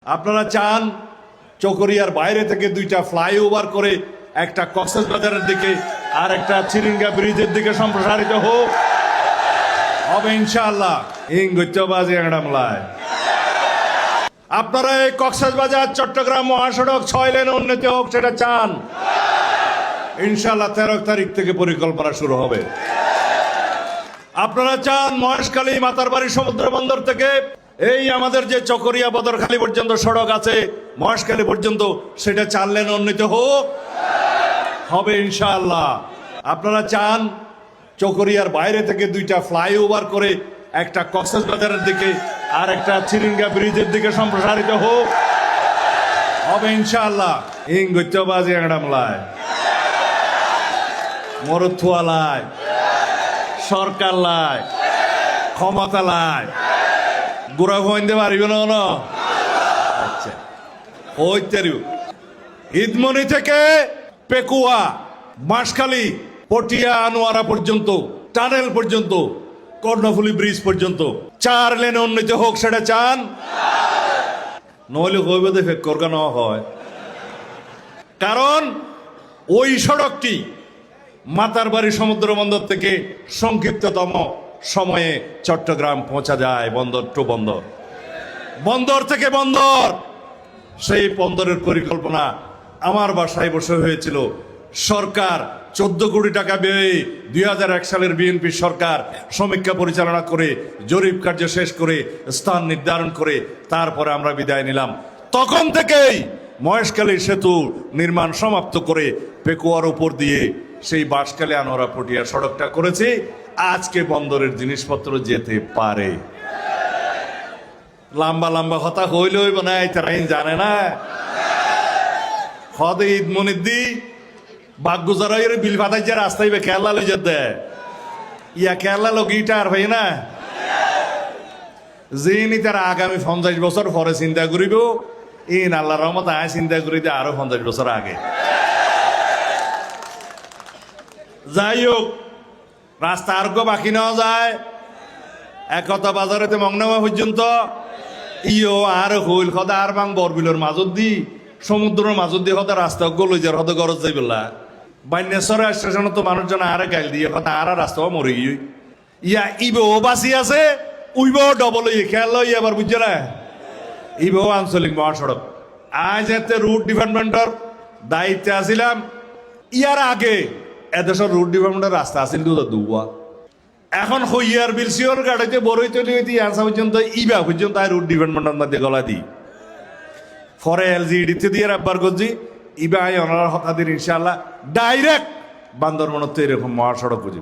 আপনারা চান চকরিয়ার বাইরে থেকে দুইটা ফ্লাইওভার করে একটা কক্সবাজারের দিকে আর একটা চিরিঙ্গা ব্রিজের দিকে সম্প্রসারিত হোক, হবে ইনশাআল্লাহ। ইংগত্যবাজি এংডামলায় আপনারা এই কক্সবাজার চট্টগ্রাম মহাসড়ক 6 লেনে উন্নতি হোক, সেটা চান ইনশাআল্লাহ। 13 তারিখ থেকে পরিকল্পনা শুরু হবে। আপনারা চান মহেশখালী মাতারবাড়ি সমুদ্র বন্দর থেকে এই আমাদের যে চকরিয়া বদরখালী পর্যন্ত সড়ক আছে মহেশখালী পর্যন্ত, সেটা 4 লেনে উন্নীত হোক, হবে ইনশাআল্লাহ। আপনারা চান চকরিয়ার বাইরে থেকে দুইটা ফ্লাইওভার করে একটা কক্সবাজারের দিকে আর একটা চিরিঙ্গা ব্রিজের দিকে সম্প্রসারিত হোক, হবে ইনশাআল্লাহ। ইংগত্যবাজি এংডামলায় মরুথুয়ালায় সরকার লাই ক্ষমতা লাই গুড়া হইতে পারিব না। আচ্ছা হইতেরিও ঈদমনি থেকে পেকুয়া বাঁশখালী পটিয়া আনোয়ারা পর্যন্ত টানেল পর্যন্ত কর্ণফুলী ব্রিজ পর্যন্ত 4 লেনে উন্নীত হোক, সেটা চান। নইলে হইবে দেখে করগানো হয়, কারণ ওই সড়কটি মাতারবাড়ি সমুদ্র বন্দর থেকে সংক্ষিপ্ততম সময়ে চট্টগ্রাম পৌঁছা যায়, বন্দর টু বন্দর, বন্দর থেকে বন্দর। সেই বন্দরের পরিকল্পনা আমার বাসায় বসে হয়েছিল। সরকার 14 কোটি টাকা ব্যয়ে 2001 সালের বিএনপি সরকার সমীক্ষা পরিচালনা করে জরিপ কার্য শেষ করে স্থান নির্ধারণ করে তারপরে আমরা বিদায় নিলাম। তখন থেকেই মহেশখালী সেতু নির্মাণ সমাপ্ত করে পেকুয়ার উপর দিয়ে সেই বাঁশখালী আনোয়ারা পটিয়া সড়কটা করেছি। আজকে বন্দরের জিনিসপত্র যেতে পারে। লম্বা লম্বা কথা হইলে হইব না, তারা জানে না। হদে ঈদ মনিদ্দি বাগগুজারের বিল ফাটাই যে রাস্তায় কেরলা লই যেতে ইয়া কেরলা লোক ইটার ভাই না, যিনি তারা আগামী 50 বছর পরে চিন্তা করিব, ইন আল্লাহ রহমত আয় চিন্তা করি দে আরো 50 বছর আগে। যাই হোক, রাস্তা আর বাকি নেওয়া যায়। একতা বাজারেতে মংনামা পর্যন্ত ইও আর হইল সদা আর বাং বরবিলের মাজত দি সমুদ্রের মাজত দিয়ে সদা রাস্তা গলই যার সদা গরজ যাই বললা বান্যেশ্বরের স্টেশনে তো মানুষজন আরে গাইল দিয়ে সদা আর রাস্তাও মরে গিয়ে ইয়া ইবেও বাসি আছে, উইবেও ডবল ইয়ে খেয়াল ইয়ে আবার বুঝছে না। ইবেও আঞ্চলিক মহাসড়ক। আজ এতে রুট ডিপার্টমেন্টের দায়িত্বে আসিলাম। ইয়ার আগে এদেশের রুট ডিপার্টমেন্টের রাস্তা আসিল দুয়া। এখন হইয়ার বিলসিওর গাড়িতে বড়ই তৈরি হইতে আসা পর্যন্ত ইবা পর্যন্ত আর রুট ডিপার্টমেন্টের মধ্যে গলা দিই ফরে এলজিডিতে দিয়ে রাব্বার করছি ইবা ওনার হতাদিন ইনশাআল্লাহ ডাইরেক্ট বান্দরবনত এরকম মহাসড়ক বুঝি।